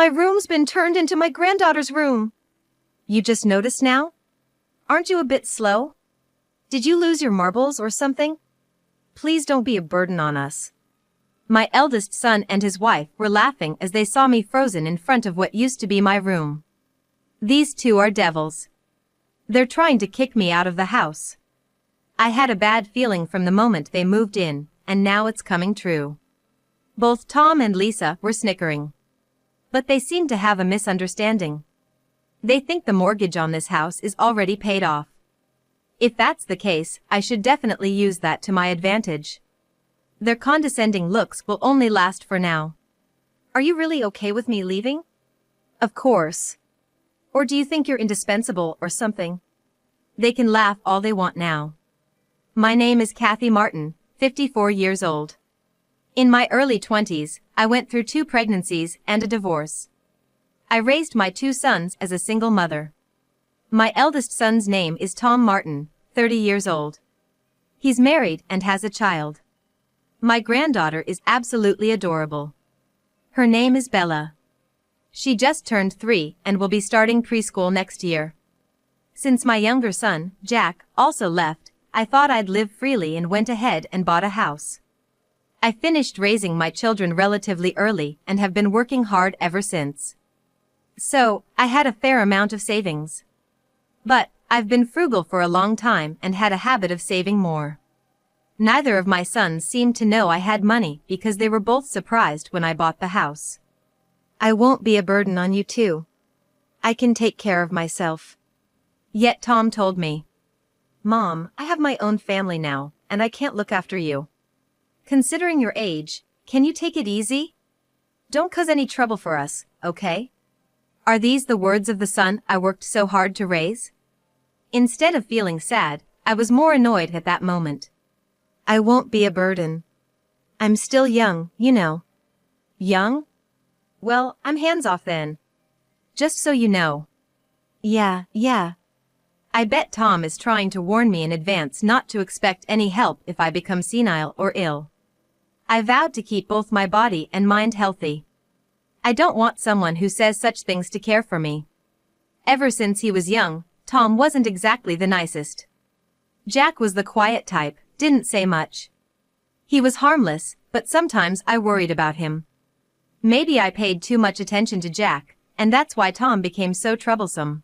My room's been turned into my granddaughter's room. You just noticed now? Aren't you a bit slow? Did you lose your marbles or something? Please don't be a burden on us. My eldest son and his wife were laughing as they saw me frozen in front of what used to be my room. These two are devils. They're trying to kick me out of the house. I had a bad feeling from the moment they moved in, and now it's coming true. Both Tom and Lisa were snickering. But they seem to have a misunderstanding. They think the mortgage on this house is already paid off. If that's the case, I should definitely use that to my advantage. Their condescending looks will only last for now. Are you really okay with me leaving? Of course. Or do you think you're indispensable or something? They can laugh all they want now. My name is Kathy Martin, 54 years old. In my early 20s, I went through 2 pregnancies and a divorce. I raised my 2 sons as a single mother. My eldest son's name is Tom Martin, 30 years old. He's married and has a child. My granddaughter is absolutely adorable. Her name is Bella. She just turned 3 and will be starting preschool next year. Since my younger son, Jack, also left, I thought I'd live freely and went ahead and bought a house. I finished raising my children relatively early and have been working hard ever since. So, I had a fair amount of savings. But, I've been frugal for a long time and had a habit of saving more. Neither of my sons seemed to know I had money because they were both surprised when I bought the house. I won't be a burden on you two. I can take care of myself. Yet Tom told me, Mom, I have my own family now, and I can't look after you. Considering your age, can you take it easy? Don't cause any trouble for us, okay? Are these the words of the son I worked so hard to raise? Instead of feeling sad, I was more annoyed at that moment. I won't be a burden. I'm still young, you know. Young? Well, I'm hands off then. Just so you know. Yeah. I bet Tom is trying to warn me in advance not to expect any help if I become senile or ill. I vowed to keep both my body and mind healthy. I don't want someone who says such things to care for me. Ever since he was young, Tom wasn't exactly the nicest. Jack was the quiet type, didn't say much. He was harmless, but sometimes I worried about him. Maybe I paid too much attention to Jack, and that's why Tom became so troublesome.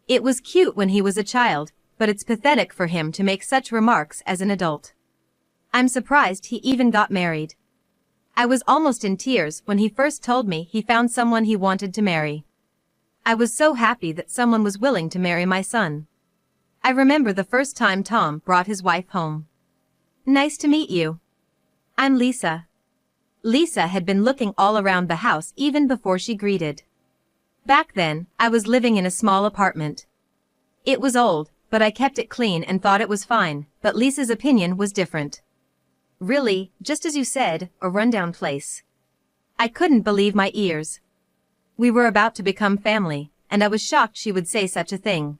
It was cute when he was a child, but it's pathetic for him to make such remarks as an adult. I'm surprised he even got married. I was almost in tears when he first told me he found someone he wanted to marry. I was so happy that someone was willing to marry my son. I remember the first time Tom brought his wife home. Nice to meet you. I'm Lisa. Lisa had been looking all around the house even before she greeted. Back then, I was living in a small apartment. It was old, but I kept it clean and thought it was fine, but Lisa's opinion was different. Really, just as you said, a rundown place. I couldn't believe my ears. We were about to become family, and I was shocked she would say such a thing.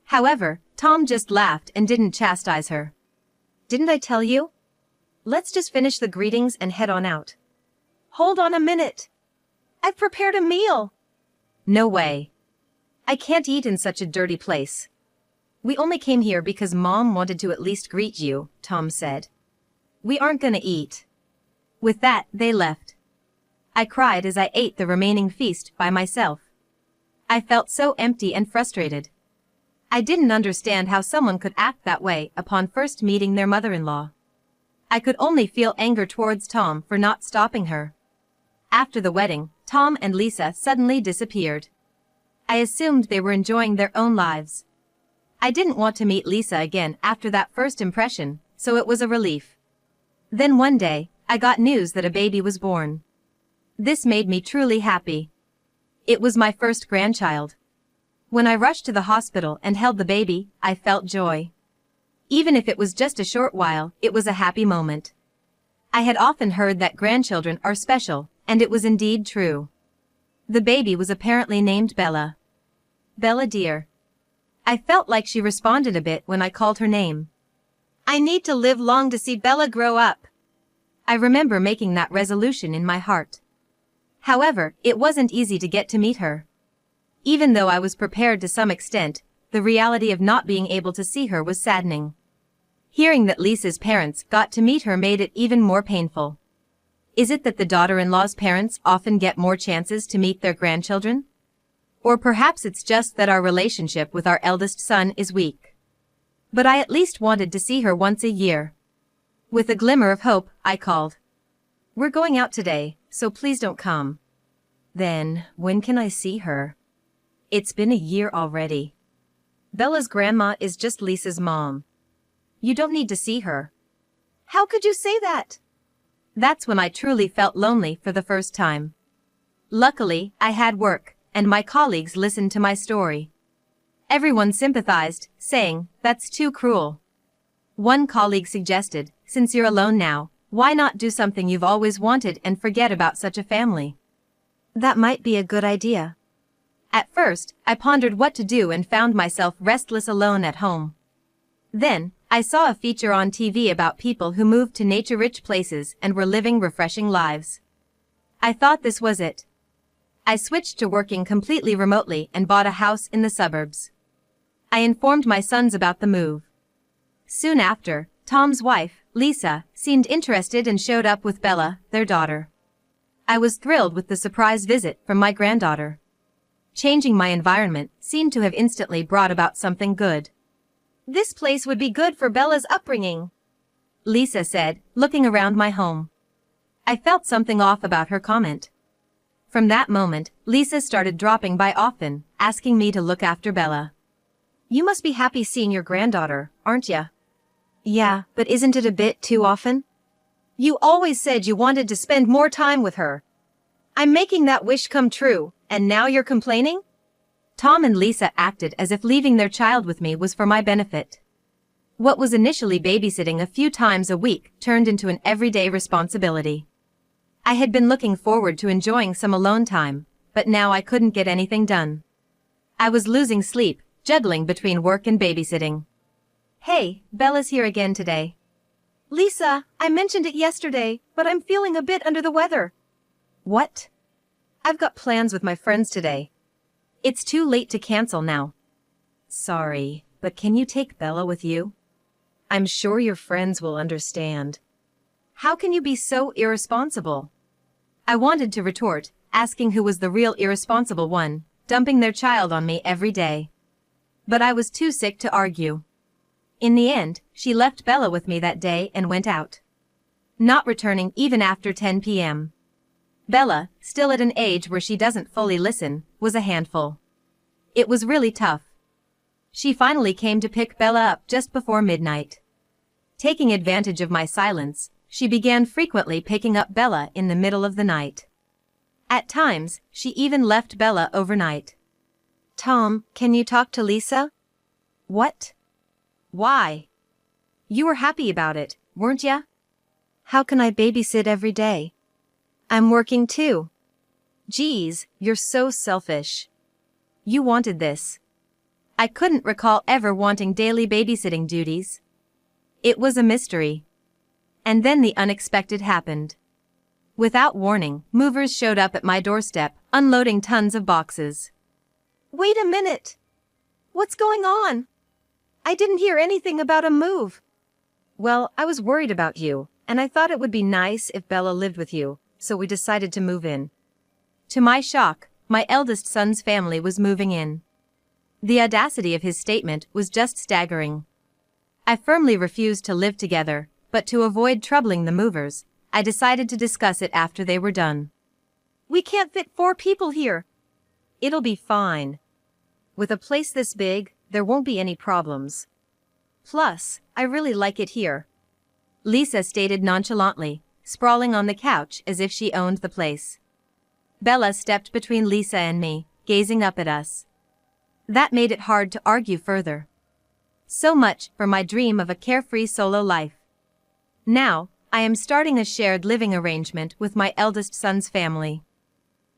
However, Tom just laughed and didn't chastise her. Didn't I tell you? Let's just finish the greetings and head on out. Hold on a minute. I've prepared a meal. No way. I can't eat in such a dirty place. We only came here because Mom wanted to at least greet you, Tom said. We aren't gonna eat. With that, they left. I cried as I ate the remaining feast by myself. I felt so empty and frustrated. I didn't understand how someone could act that way upon first meeting their mother-in-law. I could only feel anger towards Tom for not stopping her. After the wedding, Tom and Lisa suddenly disappeared. I assumed they were enjoying their own lives. I didn't want to meet Lisa again after that first impression, so it was a relief. Then one day, I got news that a baby was born. This made me truly happy. It was my first grandchild. When I rushed to the hospital and held the baby, I felt joy. Even if it was just a short while, it was a happy moment. I had often heard that grandchildren are special, and it was indeed true. The baby was apparently named Bella. Bella dear. I felt like she responded a bit when I called her name. I need to live long to see Bella grow up. I remember making that resolution in my heart. However, it wasn't easy to get to meet her. Even though I was prepared to some extent, the reality of not being able to see her was saddening. Hearing that Lisa's parents got to meet her made it even more painful. Is it that the daughter-in-law's parents often get more chances to meet their grandchildren? Or perhaps it's just that our relationship with our eldest son is weak. But I at least wanted to see her once a year. With a glimmer of hope, I called. "We're going out today, so please don't come." "Then, when can I see her?" "It's been a year already." "Bella's grandma is just Lisa's mom. You don't need to see her." "How could you say that?" That's when I truly felt lonely for the first time. Luckily, I had work, and my colleagues listened to my story. Everyone sympathized, saying, "That's too cruel." One colleague suggested, "Since you're alone now, why not do something you've always wanted and forget about such a family?" That might be a good idea. At first, I pondered what to do and found myself restless alone at home. Then, I saw a feature on TV about people who moved to nature-rich places and were living refreshing lives. I thought this was it. I switched to working completely remotely and bought a house in the suburbs. I informed my sons about the move. Soon after, Tom's wife, Lisa, seemed interested and showed up with Bella, their daughter. I was thrilled with the surprise visit from my granddaughter. Changing my environment seemed to have instantly brought about something good. "This place would be good for Bella's upbringing," Lisa said, looking around my home. I felt something off about her comment. From that moment, Lisa started dropping by often, asking me to look after Bella. "You must be happy seeing your granddaughter, aren't ya?" "Yeah, but isn't it a bit too often?" "You always said you wanted to spend more time with her. I'm making that wish come true, and now you're complaining?" Tom and Lisa acted as if leaving their child with me was for my benefit. What was initially babysitting a few times a week turned into an everyday responsibility. I had been looking forward to enjoying some alone time, but now I couldn't get anything done. I was losing sleep, juggling between work and babysitting. "Hey, Bella's here again today." "Lisa, I mentioned it yesterday, but I'm feeling a bit under the weather." "What?" "I've got plans with my friends today. It's too late to cancel now." "Sorry, but can you take Bella with you? I'm sure your friends will understand." "How can you be so irresponsible?" I wanted to retort, asking who was the real irresponsible one, dumping their child on me every day. But I was too sick to argue. In the end, she left Bella with me that day and went out, not returning even after 10 p.m. Bella, still at an age where she doesn't fully listen, was a handful. It was really tough. She finally came to pick Bella up just before midnight. Taking advantage of my silence, she began frequently picking up Bella in the middle of the night. At times, she even left Bella overnight. "Tom, can you talk to Lisa?" "What? Why? You were happy about it, weren't ya?" "How can I babysit every day? I'm working too." "Geez, you're so selfish. You wanted this." I couldn't recall ever wanting daily babysitting duties. It was a mystery. And then the unexpected happened. Without warning, movers showed up at my doorstep, unloading tons of boxes. "Wait a minute. What's going on? I didn't hear anything about a move." "Well, I was worried about you, and I thought it would be nice if Bella lived with you, so we decided to move in." To my shock, my eldest son's family was moving in. The audacity of his statement was just staggering. I firmly refused to live together, but to avoid troubling the movers, I decided to discuss it after they were done. "We can't fit 4 people here." "It'll be fine. With a place this big, there won't be any problems. Plus, I really like it here," Lisa stated nonchalantly, sprawling on the couch as if she owned the place. Bella stepped between Lisa and me, gazing up at us. That made it hard to argue further. So much for my dream of a carefree solo life. Now, I am starting a shared living arrangement with my eldest son's family.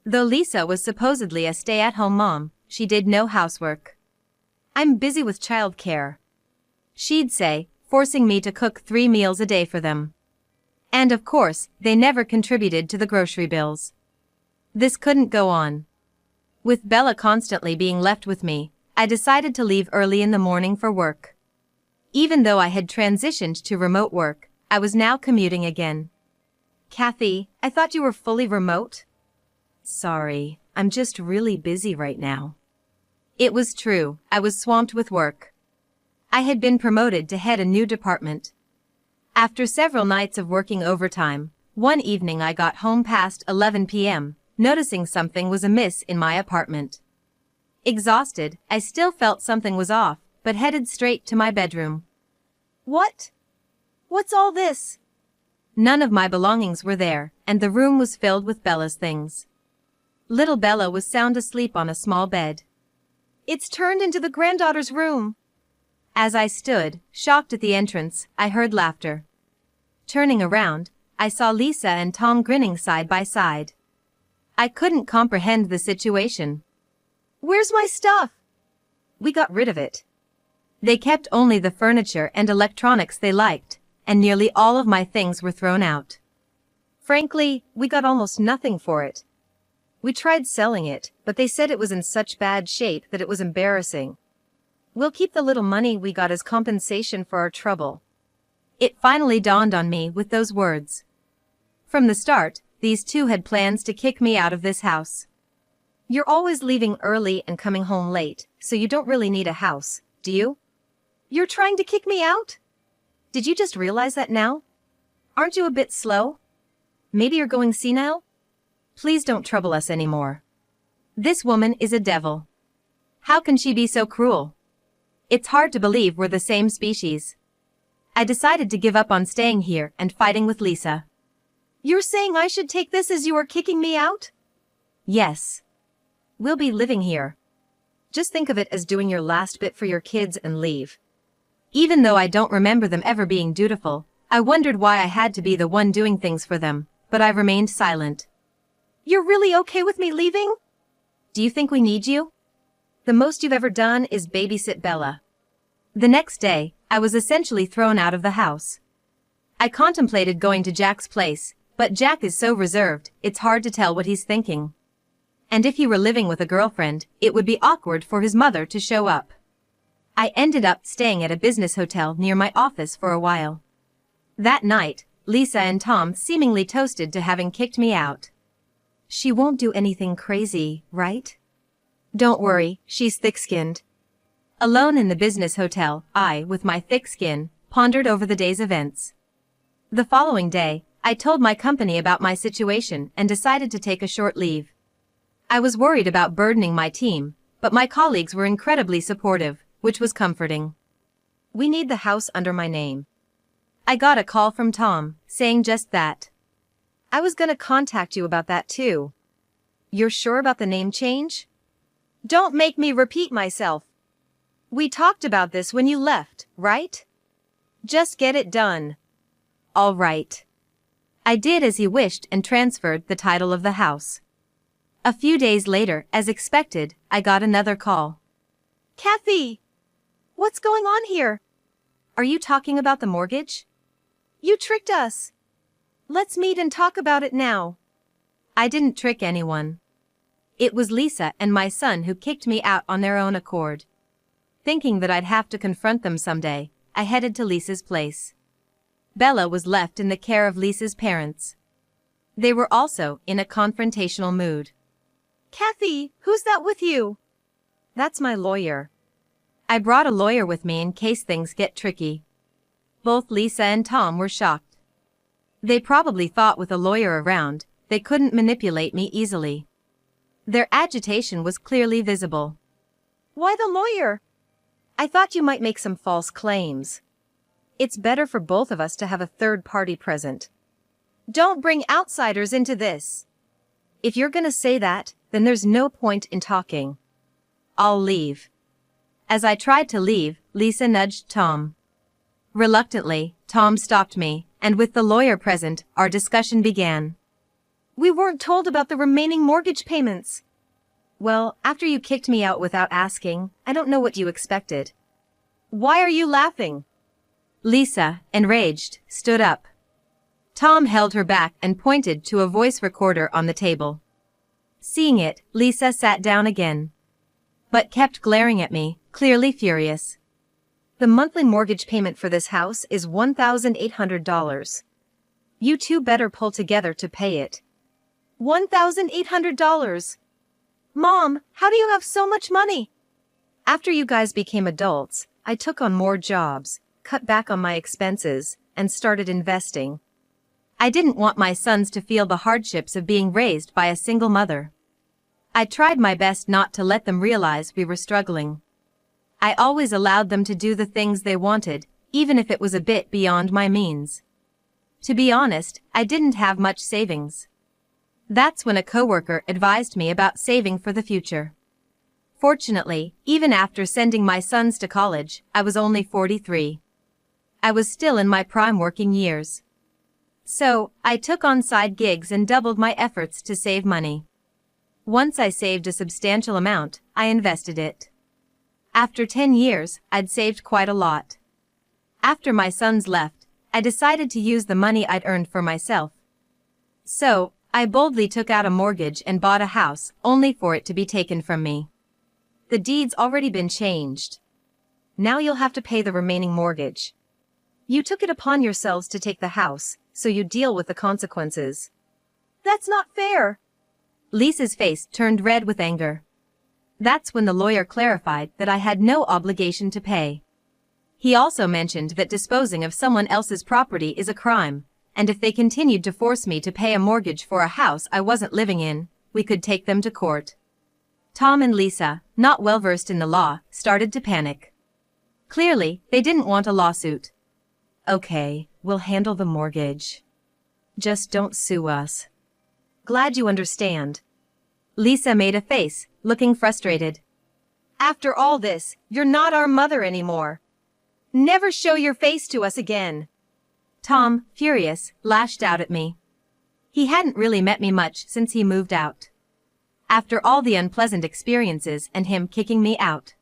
Though Lisa was supposedly a stay-at-home mom, she did no housework. "I'm busy with childcare," she'd say, forcing me to cook 3 meals a day for them. And of course, they never contributed to the grocery bills. This couldn't go on. With Bella constantly being left with me, I decided to leave early in the morning for work. Even though I had transitioned to remote work, I was now commuting again. Kathy, I thought you were fully remote? Sorry, I'm just really busy right now. It was true, I was swamped with work. I had been promoted to head a new department. After several nights of working overtime, one evening I got home past 11 p.m., noticing something was amiss in my apartment. Exhausted, I still felt something was off, but headed straight to my bedroom. What? What's all this? None of my belongings were there, and the room was filled with Bella's things. Little Bella was sound asleep on a small bed. It's turned into the granddaughter's room. As I stood, shocked at the entrance, I heard laughter. Turning around, I saw Lisa and Tom grinning side by side. I couldn't comprehend the situation. Where's my stuff? We got rid of it. They kept only the furniture and electronics they liked, and nearly all of my things were thrown out. Frankly, we got almost nothing for it. We tried selling it, but they said it was in such bad shape that it was embarrassing. We'll keep the little money we got as compensation for our trouble. It finally dawned on me with those words. From the start, these two had plans to kick me out of this house. You're always leaving early and coming home late, so you don't really need a house, do you? You're trying to kick me out? Did you just realize that now? Aren't you a bit slow? Maybe you're going senile? Please don't trouble us anymore. This woman is a devil. How can she be so cruel? It's hard to believe we're the same species. I decided to give up on staying here and fighting with Lisa. You're saying I should take this as you are kicking me out? Yes. We'll be living here. Just think of it as doing your last bit for your kids and leave. Even though I don't remember them ever being dutiful, I wondered why I had to be the one doing things for them, but I remained silent. You're really okay with me leaving? Do you think we need you? The most you've ever done is babysit Bella. The next day, I was essentially thrown out of the house. I contemplated going to Jack's place, but Jack is so reserved, it's hard to tell what he's thinking. And if he were living with a girlfriend, it would be awkward for his mother to show up. I ended up staying at a business hotel near my office for a while. That night, Lisa and Tom seemingly toasted to having kicked me out. She won't do anything crazy, right? Don't worry, she's thick-skinned. Alone in the business hotel, I, with my thick skin, pondered over the day's events. The following day, I told my company about my situation and decided to take a short leave. I was worried about burdening my team, but my colleagues were incredibly supportive, which was comforting. We need the house under my name. I got a call from Tom, saying just that. I was gonna contact you about that too. You're sure about the name change? Don't make me repeat myself. We talked about this when you left, right? Just get it done. All right. I did as he wished and transferred the title of the house. A few days later, as expected, I got another call. Kathy! What's going on here? Are you talking about the mortgage? You tricked us. Let's meet and talk about it now. I didn't trick anyone. It was Lisa and my son who kicked me out on their own accord. Thinking that I'd have to confront them someday, I headed to Lisa's place. Bella was left in the care of Lisa's parents. They were also in a confrontational mood. Kathy, who's that with you? That's my lawyer. I brought a lawyer with me in case things get tricky. Both Lisa and Tom were shocked. They probably thought with a lawyer around, they couldn't manipulate me easily. Their agitation was clearly visible. Why the lawyer? I thought you might make some false claims. It's better for both of us to have a third party present. Don't bring outsiders into this. If you're gonna say that, then there's no point in talking. I'll leave. As I tried to leave, Lisa nudged Tom. Reluctantly, Tom stopped me, and with the lawyer present, our discussion began. We weren't told about the remaining mortgage payments. Well, after you kicked me out without asking, I don't know what you expected. Why are you laughing? Lisa, enraged, stood up. Tom held her back and pointed to a voice recorder on the table. Seeing it, Lisa sat down again, but kept glaring at me, clearly furious. The monthly mortgage payment for this house is $1,800. You two better pull together to pay it. $1,800? Mom, how do you have so much money? After you guys became adults, I took on more jobs, cut back on my expenses, and started investing. I didn't want my sons to feel the hardships of being raised by a single mother. I tried my best not to let them realize we were struggling. I always allowed them to do the things they wanted, even if it was a bit beyond my means. To be honest, I didn't have much savings. That's when a coworker advised me about saving for the future. Fortunately, even after sending my sons to college, I was only 43. I was still in my prime working years. So, I took on side gigs and doubled my efforts to save money. Once I saved a substantial amount, I invested it. After 10 years, I'd saved quite a lot. After my sons left, I decided to use the money I'd earned for myself. So, I boldly took out a mortgage and bought a house, only for it to be taken from me. The deed's already been changed. Now you'll have to pay the remaining mortgage. You took it upon yourselves to take the house, so you deal with the consequences. That's not fair. Lisa's face turned red with anger. That's when the lawyer clarified that I had no obligation to pay. He also mentioned that disposing of someone else's property is a crime, and if they continued to force me to pay a mortgage for a house I wasn't living in, we could take them to court. Tom and Lisa, not well versed in the law, started to panic. Clearly, they didn't want a lawsuit. Okay, we'll handle the mortgage. Just don't sue us. Glad you understand. Lisa made a face, looking frustrated. After all this, you're not our mother anymore. Never show your face to us again. Tom, furious, lashed out at me. He hadn't really met me much since he moved out. After all the unpleasant experiences and him kicking me out,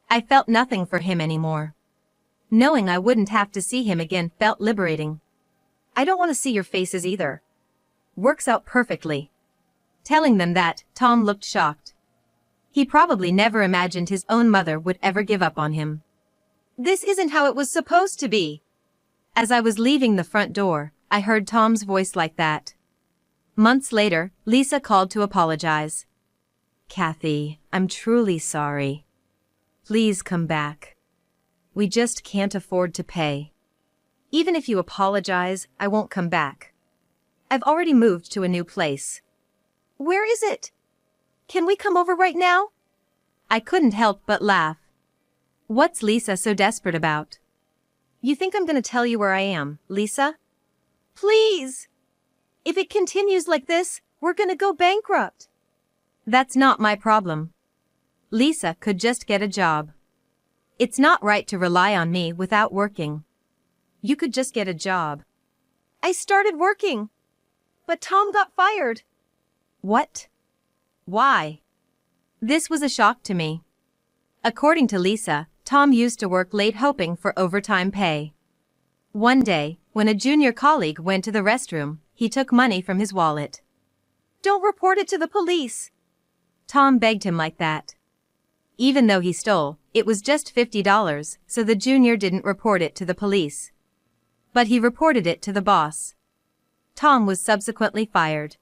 I felt nothing for him anymore. Knowing I wouldn't have to see him again felt liberating. I don't want to see your faces either. Works out perfectly. Telling them that, Tom looked shocked. He probably never imagined his own mother would ever give up on him. This isn't how it was supposed to be. As I was leaving the front door, I heard Tom's voice like that. Months later, Lisa called to apologize. Kathy, I'm truly sorry. Please come back. We just can't afford to pay. Even if you apologize, I won't come back. I've already moved to a new place. Where is it? Can we come over right now? I couldn't help but laugh. What's Lisa so desperate about? You think I'm gonna tell you where I am, Lisa? Please! If it continues like this, we're gonna go bankrupt. That's not my problem. Lisa could just get a job. It's not right to rely on me without working. You could just get a job. I started working, but Tom got fired. What? Why? This was a shock to me. According to Lisa, Tom used to work late hoping for overtime pay. One day, when a junior colleague went to the restroom, he took money from his wallet. Don't report it to the police. Tom begged him like that. Even though he stole, it was just $50, so the junior didn't report it to the police. But he reported it to the boss. Tom was subsequently fired.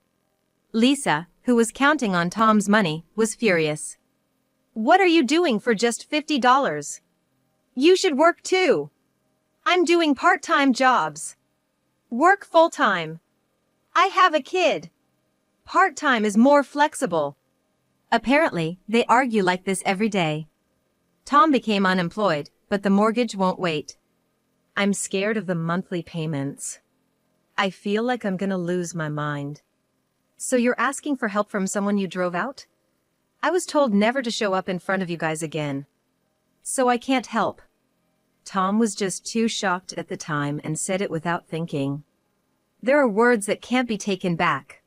Lisa, who was counting on Tom's money, was furious. What are you doing for just $50? You should work too. I'm doing part-time jobs. Work full-time. I have a kid. Part-time is more flexible. Apparently, they argue like this every day. Tom became unemployed, but the mortgage won't wait. I'm scared of the monthly payments. I feel like I'm gonna lose my mind. So you're asking for help from someone you drove out? I was told never to show up in front of you guys again. So I can't help. Tom was just too shocked at the time and said it without thinking. There are words that can't be taken back.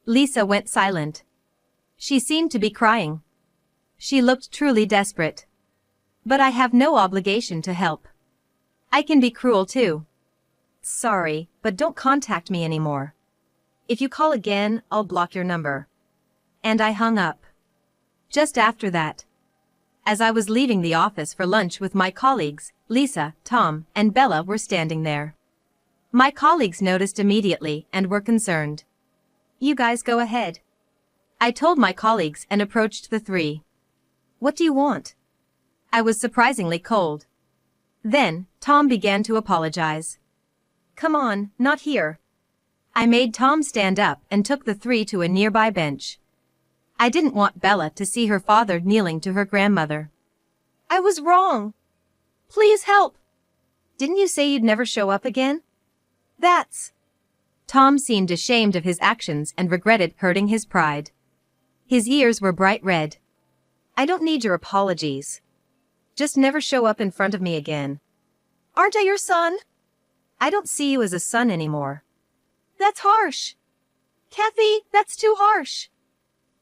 Lisa went silent. She seemed to be crying. She looked truly desperate. But I have no obligation to help. I can be cruel too. Sorry, but don't contact me anymore. If you call again, I'll block your number. And I hung up. Just after that, as I was leaving the office for lunch with my colleagues, Lisa, Tom, and Bella were standing there. My colleagues noticed immediately and were concerned. "You guys go ahead," I told my colleagues and approached the three. "What do you want?" I was surprisingly cold. Then, Tom began to apologize. "Come on, not here." I made Tom stand up and took the three to a nearby bench. I didn't want Bella to see her father kneeling to her grandmother. "I was wrong. Please help." "Didn't you say you'd never show up again?" "That's..." Tom seemed ashamed of his actions and regretted hurting his pride. His ears were bright red. "I don't need your apologies. Just never show up in front of me again." "Aren't I your son?" "I don't see you as a son anymore." "That's harsh." "Kathy, that's too harsh."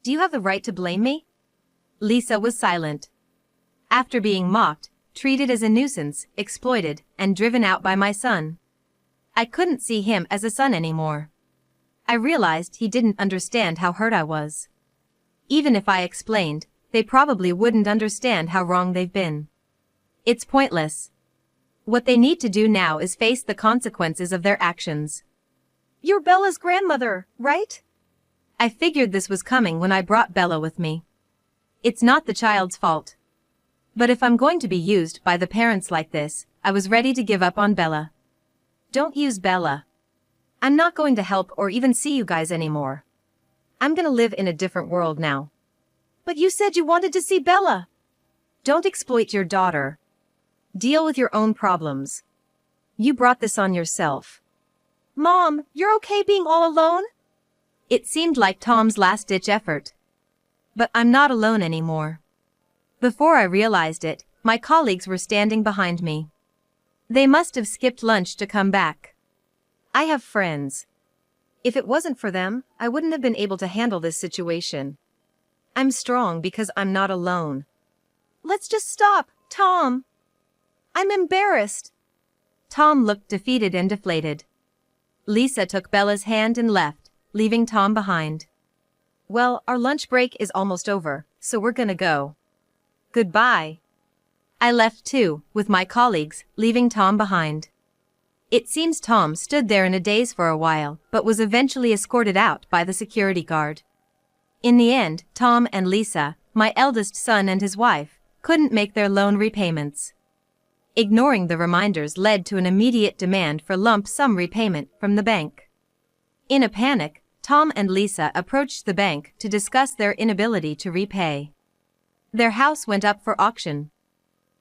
"Do you have the right to blame me?" Lisa was silent. After being mocked, treated as a nuisance, exploited, and driven out by my son, I couldn't see him as a son anymore. I realized he didn't understand how hurt I was. Even if I explained, they probably wouldn't understand how wrong they've been. It's pointless. What they need to do now is face the consequences of their actions. "You're Bella's grandmother, right?" I figured this was coming when I brought Bella with me. It's not the child's fault. But if I'm going to be used by the parents like this, I was ready to give up on Bella. "Don't use Bella. I'm not going to help or even see you guys anymore. I'm gonna live in a different world now." "But you said you wanted to see Bella." "Don't exploit your daughter. Deal with your own problems. You brought this on yourself." "Mom, you're okay being all alone?" It seemed like Tom's last-ditch effort. But I'm not alone anymore. Before I realized it, my colleagues were standing behind me. They must have skipped lunch to come back. I have friends. If it wasn't for them, I wouldn't have been able to handle this situation. I'm strong because I'm not alone. "Let's just stop, Tom. I'm embarrassed." Tom looked defeated and deflated. Lisa took Bella's hand and left, leaving Tom behind. "Well, our lunch break is almost over, so we're gonna go. Goodbye." I left too, with my colleagues, leaving Tom behind. It seems Tom stood there in a daze for a while, but was eventually escorted out by the security guard. In the end, Tom and Lisa, my eldest son and his wife, couldn't make their loan repayments. Ignoring the reminders led to an immediate demand for lump sum repayment from the bank. In a panic, Tom and Lisa approached the bank to discuss their inability to repay. Their house went up for auction.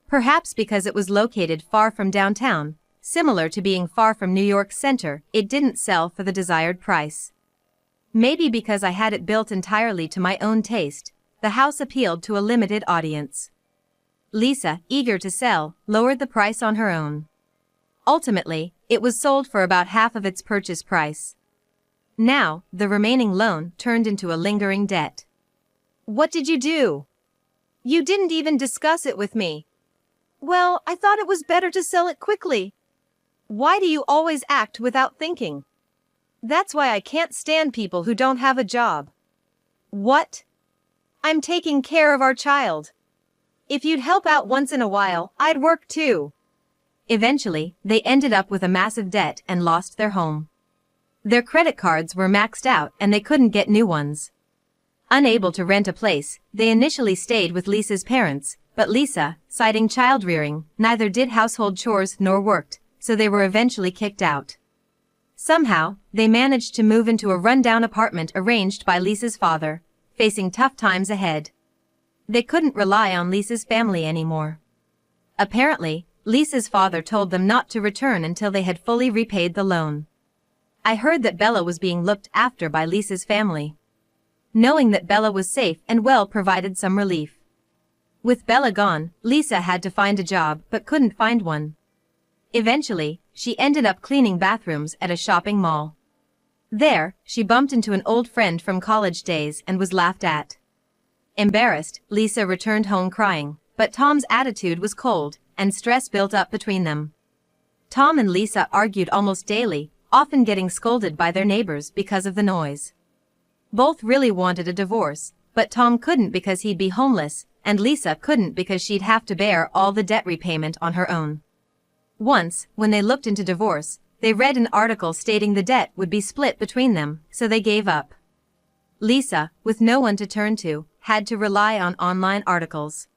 Perhaps because it was located far from downtown, similar to being far from New York Center, it didn't sell for the desired price. Maybe because I had it built entirely to my own taste, the house appealed to a limited audience. Lisa, eager to sell, lowered the price on her own. Ultimately, it was sold for about half of its purchase price. Now, the remaining loan turned into a lingering debt. "What did you do?" "You didn't even discuss it with me." "Well, I thought it was better to sell it quickly." "Why do you always act without thinking?" "That's why I can't stand people who don't have a job." "What?" "I'm taking care of our child. If you'd help out once in a while, I'd work too." Eventually, they ended up with a massive debt and lost their home. Their credit cards were maxed out and they couldn't get new ones. Unable to rent a place, they initially stayed with Lisa's parents, but Lisa, citing child-rearing, neither did household chores nor worked, so they were eventually kicked out. Somehow, they managed to move into a rundown apartment arranged by Lisa's father, facing tough times ahead. They couldn't rely on Lisa's family anymore. Apparently, Lisa's father told them not to return until they had fully repaid the loan. I heard that Bella was being looked after by Lisa's family. Knowing that Bella was safe and well provided some relief. With Bella gone, Lisa had to find a job but couldn't find one. Eventually, she ended up cleaning bathrooms at a shopping mall. There, she bumped into an old friend from college days and was laughed at. Embarrassed, Lisa returned home crying, but Tom's attitude was cold, and stress built up between them. Tom and Lisa argued almost daily, often getting scolded by their neighbors because of the noise. Both really wanted a divorce, but Tom couldn't because he'd be homeless, and Lisa couldn't because she'd have to bear all the debt repayment on her own. Once, when they looked into divorce, they read an article stating the debt would be split between them, so they gave up. Lisa, with no one to turn to, had to rely on online articles.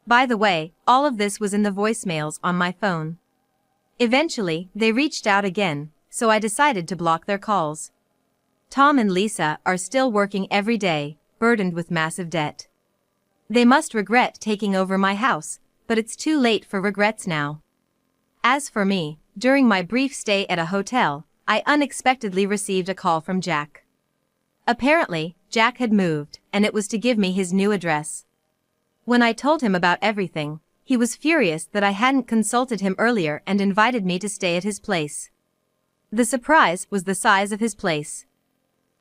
By the way, all of this was in the voicemails on my phone. Eventually, they reached out again, so I decided to block their calls. Tom and Lisa are still working every day, burdened with massive debt. They must regret taking over my house, but it's too late for regrets now. As for me, during my brief stay at a hotel, I unexpectedly received a call from Jack. Apparently, Jack had moved, and it was to give me his new address. When I told him about everything, he was furious that I hadn't consulted him earlier and invited me to stay at his place. The surprise was the size of his place.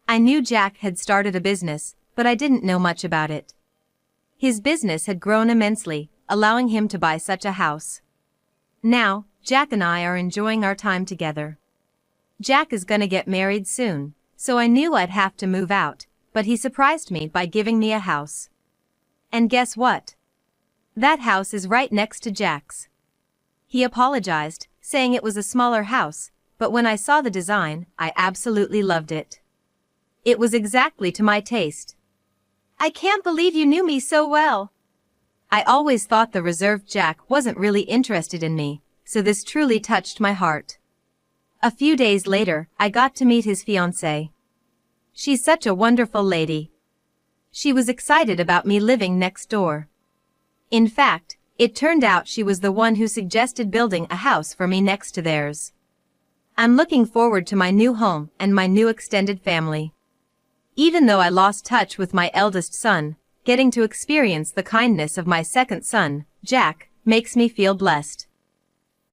I knew Jack had started a business, but I didn't know much about it. His business had grown immensely, allowing him to buy such a house. Now, Jack and I are enjoying our time together. Jack is gonna get married soon, so I knew I'd have to move out, but he surprised me by giving me a house. And guess what? That house is right next to Jack's. He apologized, saying it was a smaller house, but when I saw the design, I absolutely loved it. It was exactly to my taste. I can't believe you knew me so well. I always thought the reserved Jack wasn't really interested in me, so this truly touched my heart. A few days later, I got to meet his fiancée. She's such a wonderful lady. She was excited about me living next door. In fact, it turned out she was the one who suggested building a house for me next to theirs. I'm looking forward to my new home and my new extended family. Even though I lost touch with my eldest son, getting to experience the kindness of my second son, Jack, makes me feel blessed.